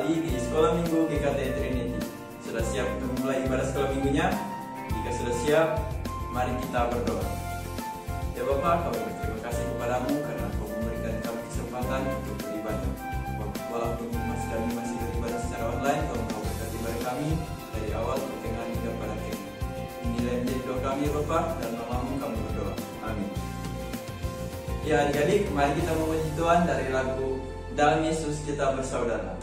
kembali di Sekolah Minggu GKT Trinity. Sudah siap untuk memulai ibadah sekolah minggunya? Jika sudah siap, mari kita berdoa. Ya Bapa, kami berterima kasih kepadamu karena Kau memberikan kami kesempatan untuk beribadah. Walaupun kami masih beribadah secara online, tolong Kau berkati ibadah kami dari awal, pertengahan hingga pada akhir. Inilah menjadi doa kami ya Bapa, dan namamu kami berdoa. Amin. Ya adik-adik, mari kita memuji Tuhan dari lagu Dalam Yesus Kita Bersaudara.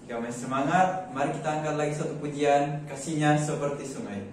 Kami semangat, mari kita angkat lagi satu pujian, Kasihnya Seperti Sungai.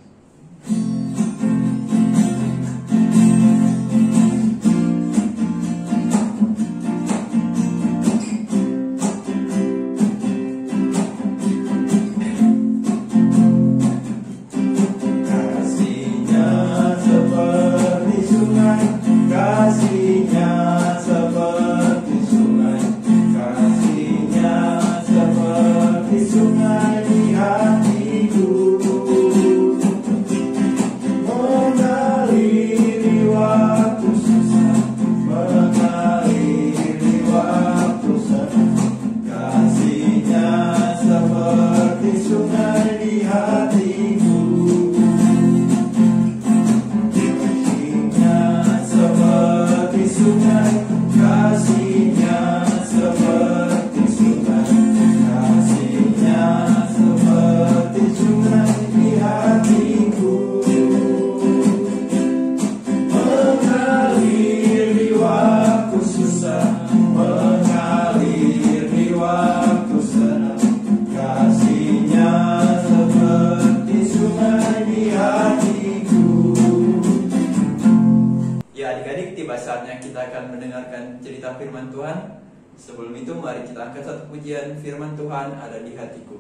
Saatnya kita akan mendengarkan cerita firman Tuhan. Sebelum itu mari kita angkat satu pujian, firman Tuhan ada di hatiku.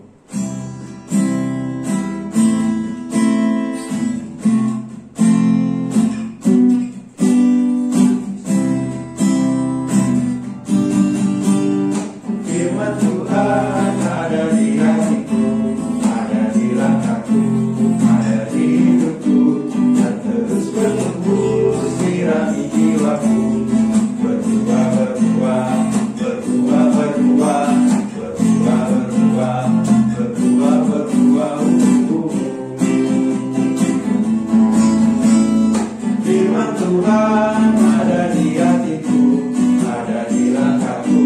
Firman Tuhan ada di hatiku, ada di langkahku, ada di hidupku, dan terus bertumbuh sirami jiwaku. Berbuah, berbuah, berbuah, berbuah, berbuah, berbuah, berbuah, berbuah. Firman Tuhan ada di hatiku, ada di langkahku,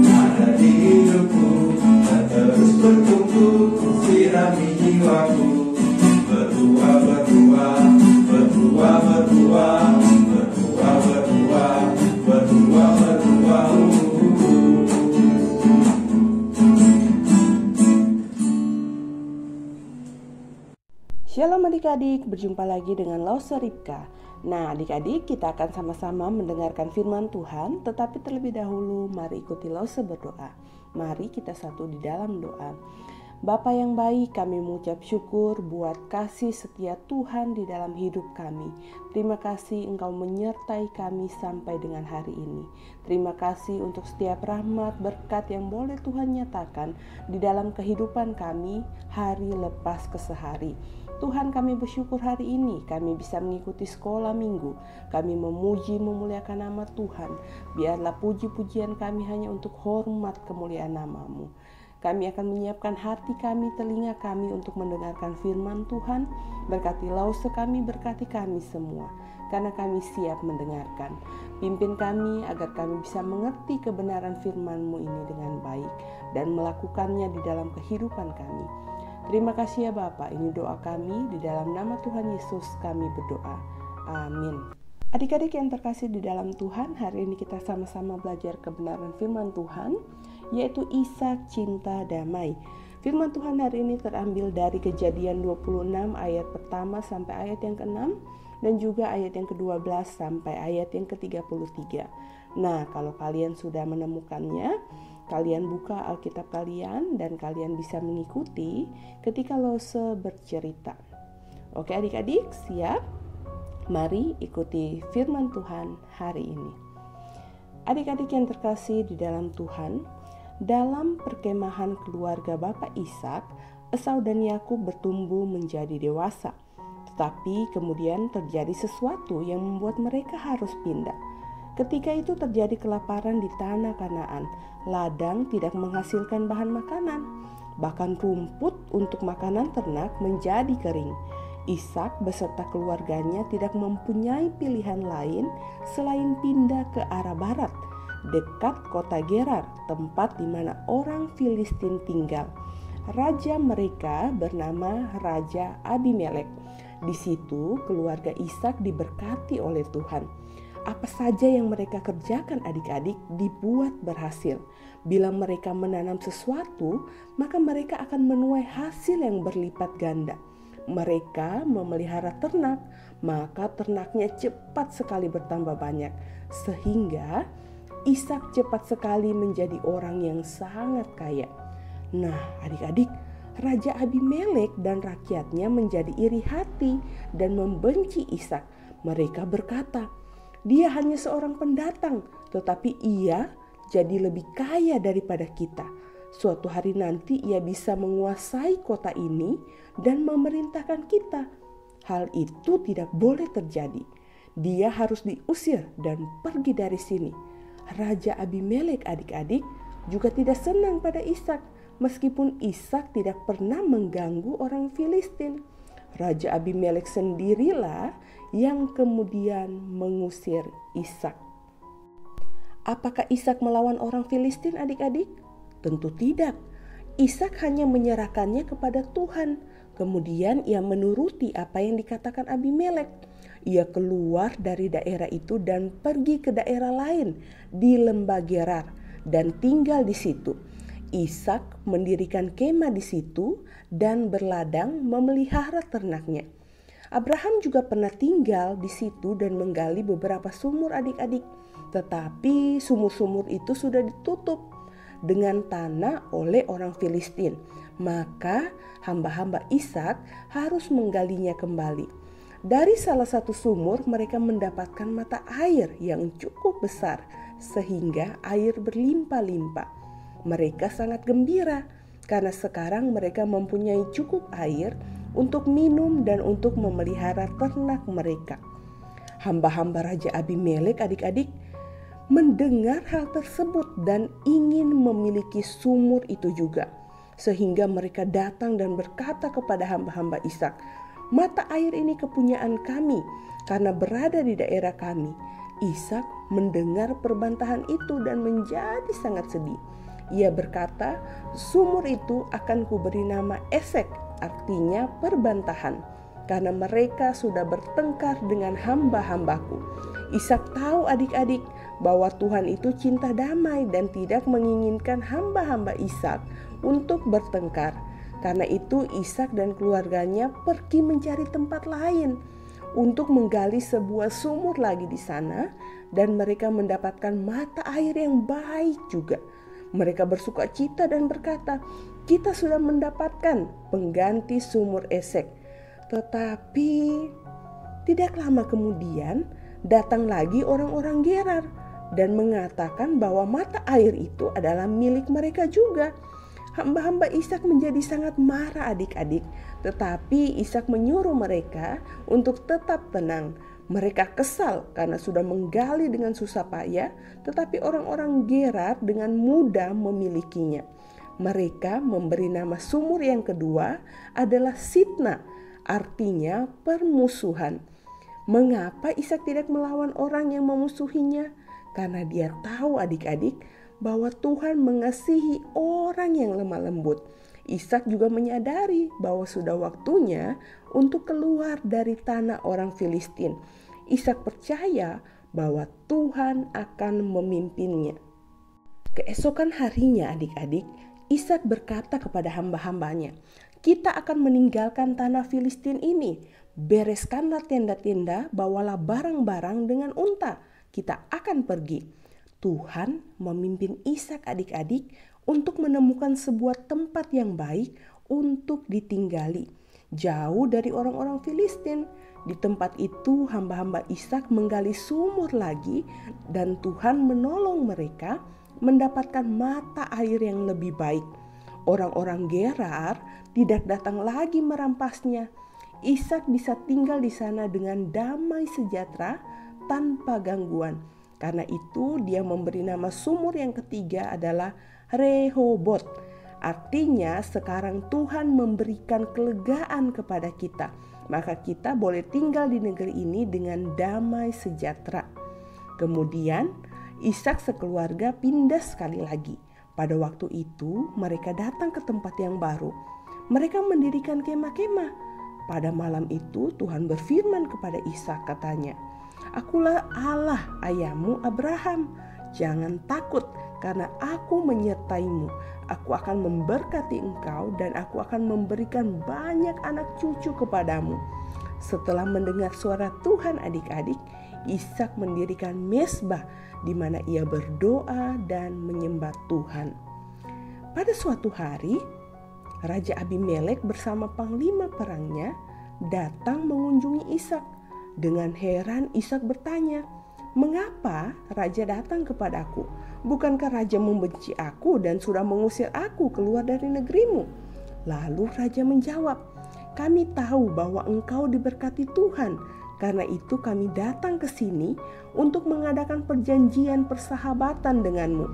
ada di hidupku, dan terus bertumbuh sirami jiwaku. Berbuah, berbuah, berbuah, berbuah, berbuah, berbuah, berbuah, berbuah. Shalom adik-adik, berjumpa lagi dengan Lause Ripka. Nah adik-adik, kita akan sama-sama mendengarkan firman Tuhan, tetapi terlebih dahulu mari ikuti Lause berdoa. Mari kita satu di dalam doa. Bapa yang baik, kami mengucap syukur buat kasih setia Tuhan di dalam hidup kami. Terima kasih Engkau menyertai kami sampai dengan hari ini. Terima kasih untuk setiap rahmat berkat yang boleh Tuhan nyatakan di dalam kehidupan kami hari lepas ke sehari. Tuhan, kami bersyukur hari ini kami bisa mengikuti sekolah minggu. Kami memuji memuliakan nama Tuhan. Biarlah puji-pujian kami hanya untuk hormat kemuliaan nama-Mu. Kami akan menyiapkan hati kami, telinga kami untuk mendengarkan firman Tuhan. Berkati lause kami, berkati kami semua, karena kami siap mendengarkan. Pimpin kami agar kami bisa mengerti kebenaran firman-Mu ini dengan baik dan melakukannya di dalam kehidupan kami. Terima kasih ya Bapa, ini doa kami di dalam nama Tuhan Yesus kami berdoa. Amin. Adik-adik yang terkasih di dalam Tuhan, hari ini kita sama-sama belajar kebenaran firman Tuhan, yaitu Ishak cinta damai. Firman Tuhan hari ini terambil dari Kejadian 26 ayat pertama sampai ayat yang ke-6 dan juga ayat yang ke-12 sampai ayat yang ke-33. Nah, kalau kalian sudah menemukannya, kalian buka Alkitab kalian dan kalian bisa mengikuti ketika Lose bercerita. Oke adik-adik, siap? Mari ikuti firman Tuhan hari ini. Adik-adik yang terkasih di dalam Tuhan, dalam perkemahan keluarga Bapak Ishak, Esau dan Yakub bertumbuh menjadi dewasa. Tetapi kemudian terjadi sesuatu yang membuat mereka harus pindah. Ketika itu terjadi kelaparan di tanah Kanaan. Ladang tidak menghasilkan bahan makanan. Bahkan rumput untuk makanan ternak menjadi kering. Ishak beserta keluarganya tidak mempunyai pilihan lain selain pindah ke arah barat, dekat kota Gerar, tempat di mana orang Filistin tinggal. Raja mereka bernama Raja Abimelek. Di situ keluarga Ishak diberkati oleh Tuhan. Apa saja yang mereka kerjakan adik-adik dibuat berhasil. Bila mereka menanam sesuatu, maka mereka akan menuai hasil yang berlipat ganda. Mereka memelihara ternak, maka ternaknya cepat sekali bertambah banyak. Sehingga Ishak cepat sekali menjadi orang yang sangat kaya. Nah adik-adik, Raja Abimelek dan rakyatnya menjadi iri hati dan membenci Ishak. Mereka berkata, dia hanya seorang pendatang, tetapi ia jadi lebih kaya daripada kita. Suatu hari nanti ia bisa menguasai kota ini dan memerintahkan kita. Hal itu tidak boleh terjadi. Dia harus diusir dan pergi dari sini. Raja Abimelek adik-adik juga tidak senang pada Ishak, meskipun Ishak tidak pernah mengganggu orang Filistin. Raja Abimelek sendirilah yang kemudian mengusir Ishak. Apakah Ishak melawan orang Filistin adik-adik? Tentu tidak. Ishak hanya menyerahkannya kepada Tuhan. Kemudian ia menuruti apa yang dikatakan Abimelek. Ia keluar dari daerah itu dan pergi ke daerah lain di lembah Gerar dan tinggal di situ. Ishak mendirikan kemah di situ dan berladang memelihara ternaknya. Abraham juga pernah tinggal di situ dan menggali beberapa sumur adik-adik. Tetapi sumur-sumur itu sudah ditutup dengan tanah oleh orang Filistin. Maka hamba-hamba Ishak harus menggalinya kembali. Dari salah satu sumur mereka mendapatkan mata air yang cukup besar sehingga air berlimpah-limpah. Mereka sangat gembira karena sekarang mereka mempunyai cukup air untuk minum dan untuk memelihara ternak mereka. Hamba-hamba Raja Abimelek adik-adik mendengar hal tersebut dan ingin memiliki sumur itu juga. Sehingga mereka datang dan berkata kepada hamba-hamba Ishak, mata air ini kepunyaan kami karena berada di daerah kami. Ishak mendengar perbantahan itu dan menjadi sangat sedih. Ia berkata, sumur itu akan kuberi nama Esek, artinya perbantahan, karena mereka sudah bertengkar dengan hamba-hambaku. Ishak tahu adik-adik bahwa Tuhan itu cinta damai dan tidak menginginkan hamba-hamba Ishak untuk bertengkar. Karena itu Ishak dan keluarganya pergi mencari tempat lain untuk menggali sebuah sumur lagi di sana, dan mereka mendapatkan mata air yang baik juga. Mereka bersukacita dan berkata, "Kita sudah mendapatkan pengganti sumur Esek." Tetapi tidak lama kemudian datang lagi orang-orang Gerar dan mengatakan bahwa mata air itu adalah milik mereka juga. Hamba-hamba Ishak menjadi sangat marah adik-adik, tetapi Ishak menyuruh mereka untuk tetap tenang. Mereka kesal karena sudah menggali dengan susah payah, tetapi orang-orang Gerar dengan mudah memilikinya. Mereka memberi nama sumur yang kedua adalah Sitna, artinya permusuhan. Mengapa Ishak tidak melawan orang yang memusuhinya? Karena dia tahu adik-adik bahwa Tuhan mengasihi orang yang lemah lembut. Ishak juga menyadari bahwa sudah waktunya untuk keluar dari tanah orang Filistin. Ishak percaya bahwa Tuhan akan memimpinnya. Keesokan harinya adik-adik, Ishak berkata kepada hamba-hambanya, "Kita akan meninggalkan tanah Filistin ini. Bereskanlah tenda-tenda, bawalah barang-barang dengan unta. Kita akan pergi." Tuhan memimpin Ishak adik-adik untuk menemukan sebuah tempat yang baik untuk ditinggali, jauh dari orang-orang Filistin. Di tempat itu hamba-hamba Ishak menggali sumur lagi dan Tuhan menolong mereka mendapatkan mata air yang lebih baik. Orang-orang Gerar tidak datang lagi merampasnya. Ishak bisa tinggal di sana dengan damai sejahtera tanpa gangguan. Karena itu dia memberi nama sumur yang ketiga adalah Rehobot. Artinya sekarang Tuhan memberikan kelegaan kepada kita. Maka kita boleh tinggal di negeri ini dengan damai sejahtera. Kemudian Ishak sekeluarga pindah sekali lagi. Pada waktu itu mereka datang ke tempat yang baru. Mereka mendirikan kemah-kemah. Pada malam itu Tuhan berfirman kepada Ishak, katanya, "Akulah Allah ayahmu Abraham. Jangan takut karena aku menyertaimu. Aku akan memberkati engkau dan aku akan memberikan banyak anak cucu kepadamu." Setelah mendengar suara Tuhan adik-adik, Ishak mendirikan mezbah di mana ia berdoa dan menyembah Tuhan. Pada suatu hari, Raja Abimelek bersama panglima perangnya datang mengunjungi Ishak. Dengan heran Ishak bertanya, "Mengapa raja datang kepadaku? Bukankah raja membenci aku dan sudah mengusir aku keluar dari negerimu?" Lalu raja menjawab, "Kami tahu bahwa engkau diberkati Tuhan. Karena itu kami datang ke sini untuk mengadakan perjanjian persahabatan denganmu.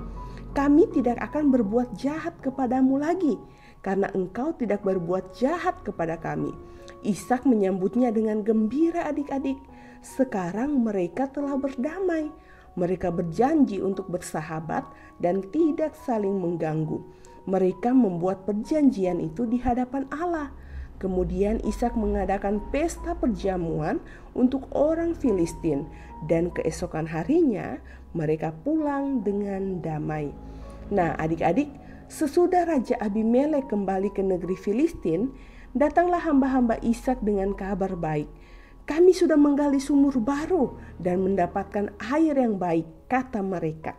Kami tidak akan berbuat jahat kepadamu lagi, karena engkau tidak berbuat jahat kepada kami." Ishak menyambutnya dengan gembira adik-adik. Sekarang mereka telah berdamai. Mereka berjanji untuk bersahabat dan tidak saling mengganggu. Mereka membuat perjanjian itu di hadapan Allah. Kemudian Ishak mengadakan pesta perjamuan untuk orang Filistin dan keesokan harinya mereka pulang dengan damai. Nah adik-adik, sesudah Raja Abimelek kembali ke negeri Filistin, datanglah hamba-hamba Ishak dengan kabar baik. "Kami sudah menggali sumur baru dan mendapatkan air yang baik," kata mereka.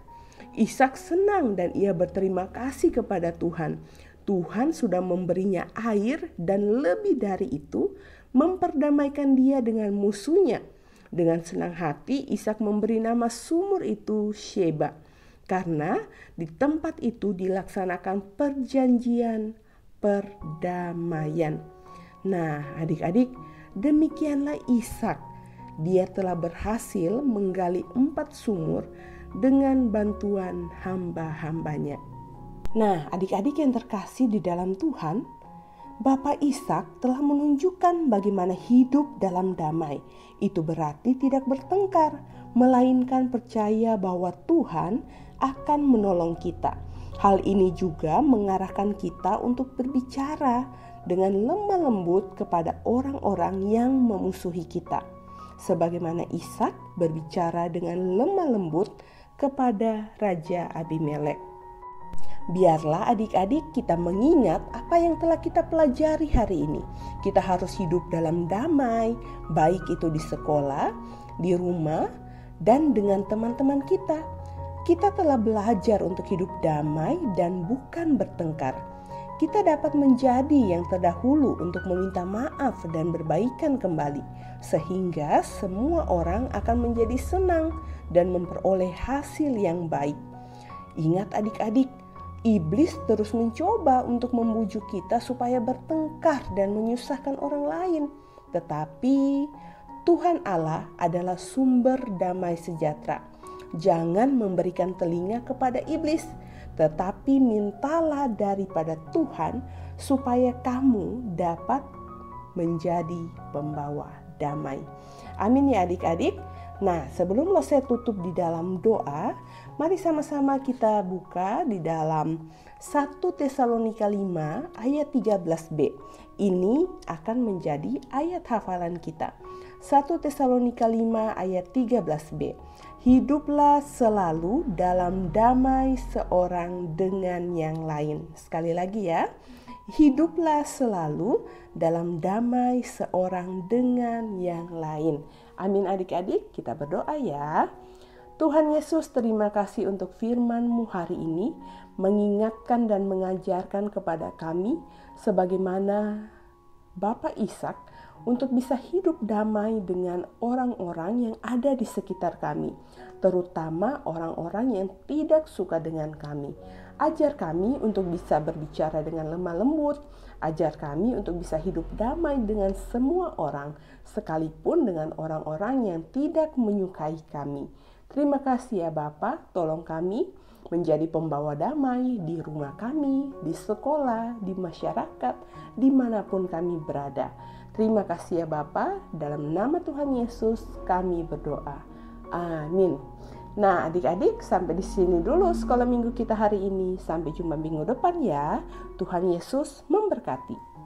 Ishak senang dan ia berterima kasih kepada Tuhan. Tuhan sudah memberinya air dan lebih dari itu memperdamaikan dia dengan musuhnya. Dengan senang hati Ishak memberi nama sumur itu Sheba, karena di tempat itu dilaksanakan perjanjian perdamaian. Nah adik-adik, demikianlah Ishak. Dia telah berhasil menggali 4 sumur dengan bantuan hamba-hambanya. Nah adik-adik yang terkasih di dalam Tuhan, Bapak Ishak telah menunjukkan bagaimana hidup dalam damai. Itu berarti tidak bertengkar, melainkan percaya bahwa Tuhan akan menolong kita. Hal ini juga mengarahkan kita untuk berbicara dengan lemah lembut kepada orang-orang yang memusuhi kita. Sebagaimana Ishak berbicara dengan lemah lembut kepada Raja Abimelek. Biarlah adik-adik kita mengingat apa yang telah kita pelajari hari ini. Kita harus hidup dalam damai, baik itu di sekolah, di rumah, dan dengan teman-teman kita. Kita telah belajar untuk hidup damai dan bukan bertengkar. Kita dapat menjadi yang terdahulu untuk meminta maaf dan berbaikan kembali, sehingga semua orang akan menjadi senang dan memperoleh hasil yang baik. Ingat adik-adik, iblis terus mencoba untuk membujuk kita supaya bertengkar dan menyusahkan orang lain. Tetapi Tuhan Allah adalah sumber damai sejahtera. Jangan memberikan telinga kepada iblis, tetapi mintalah daripada Tuhan supaya kamu dapat menjadi pembawa damai. Amin ya adik-adik. Nah, sebelum saya tutup di dalam doa, mari sama-sama kita buka di dalam 1 Tesalonika 5 ayat 13b. Ini akan menjadi ayat hafalan kita. 1 Tesalonika 5 ayat 13b. Hiduplah selalu dalam damai seorang dengan yang lain. Sekali lagi ya. Hiduplah selalu dalam damai seorang dengan yang lain. Amin adik-adik, kita berdoa ya. Tuhan Yesus, terima kasih untuk firman-Mu hari ini, mengingatkan dan mengajarkan kepada kami sebagaimana Bapak Ishak untuk bisa hidup damai dengan orang-orang yang ada di sekitar kami, terutama orang-orang yang tidak suka dengan kami. Ajar kami untuk bisa berbicara dengan lemah lembut, ajar kami untuk bisa hidup damai dengan semua orang, sekalipun dengan orang-orang yang tidak menyukai kami. Terima kasih ya Bapa, tolong kami menjadi pembawa damai di rumah kami, di sekolah, di masyarakat, dimanapun kami berada. Terima kasih ya Bapa, dalam nama Tuhan Yesus kami berdoa. Amin. Nah adik-adik, sampai di sini dulu sekolah minggu kita hari ini. Sampai jumpa minggu depan ya. Tuhan Yesus memberkati.